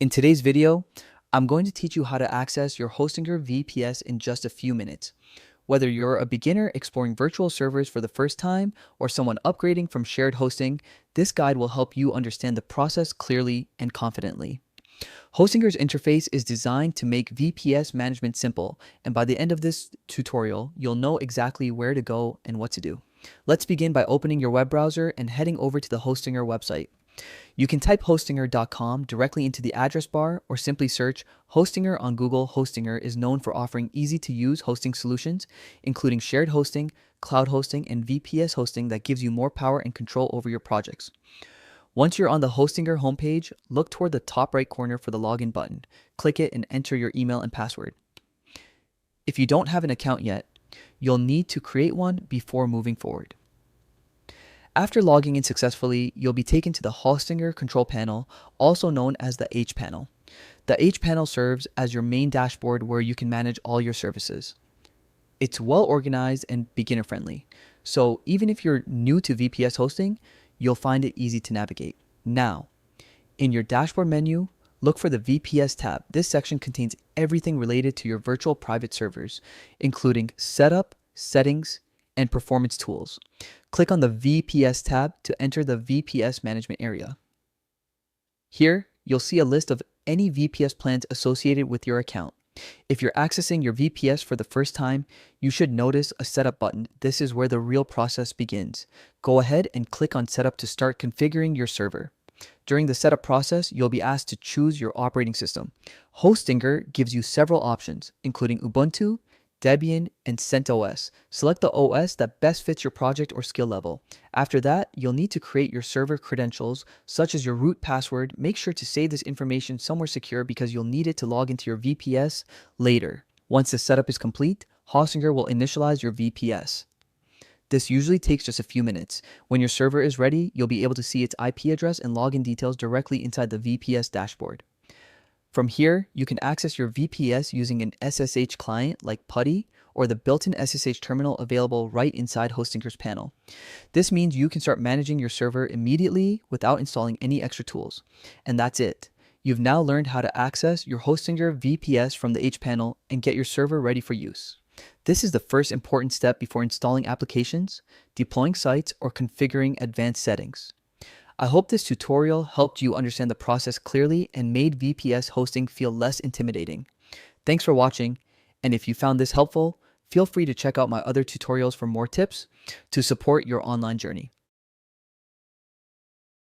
In today's video, I'm going to teach you how to access your Hostinger VPS in just a few minutes. Whether you're a beginner exploring virtual servers for the first time or someone upgrading from shared hosting, this guide will help you understand the process clearly and confidently. Hostinger's interface is designed to make VPS management simple, and by the end of this tutorial, you'll know exactly where to go and what to do. Let's begin by opening your web browser and heading over to the Hostinger website. You can type hostinger.com directly into the address bar or simply search Hostinger on Google. Hostinger is known for offering easy-to-use hosting solutions, including shared hosting, cloud hosting, and VPS hosting that gives you more power and control over your projects. Once you're on the Hostinger homepage, look toward the top right corner for the login button. Click it and enter your email and password. If you don't have an account yet, you'll need to create one before moving forward. After logging in successfully, you'll be taken to the Hostinger control panel, also known as the H panel. The H panel serves as your main dashboard where you can manage all your services. It's well organized and beginner friendly, so even if you're new to VPS hosting, you'll find it easy to navigate. Now, in your dashboard menu, look for the VPS tab. This section contains everything related to your virtual private servers, including setup, settings, and performance tools. Click on the VPS tab to enter the VPS management area. Here, you'll see a list of any VPS plans associated with your account. If you're accessing your VPS for the first time, you should notice a setup button. This is where the real process begins. Go ahead and click on setup to start configuring your server. During the setup process, you'll be asked to choose your operating system. Hostinger gives you several options, including Ubuntu, Debian, and CentOS. Select the OS that best fits your project or skill level. After that, you'll need to create your server credentials, such as your root password. Make sure to save this information somewhere secure because you'll need it to log into your VPS later. Once the setup is complete, Hostinger will initialize your VPS. This usually takes just a few minutes. When your server is ready, you'll be able to see its IP address and login details directly inside the VPS dashboard. From here, you can access your VPS using an SSH client like PuTTY or the built-in SSH terminal available right inside Hostinger's panel. This means you can start managing your server immediately without installing any extra tools. And that's it. You've now learned how to access your Hostinger VPS from the H panel and get your server ready for use. This is the first important step before installing applications, deploying sites, or configuring advanced settings. I hope this tutorial helped you understand the process clearly and made VPS hosting feel less intimidating. Thanks for watching, and if you found this helpful, feel free to check out my other tutorials for more tips to support your online journey.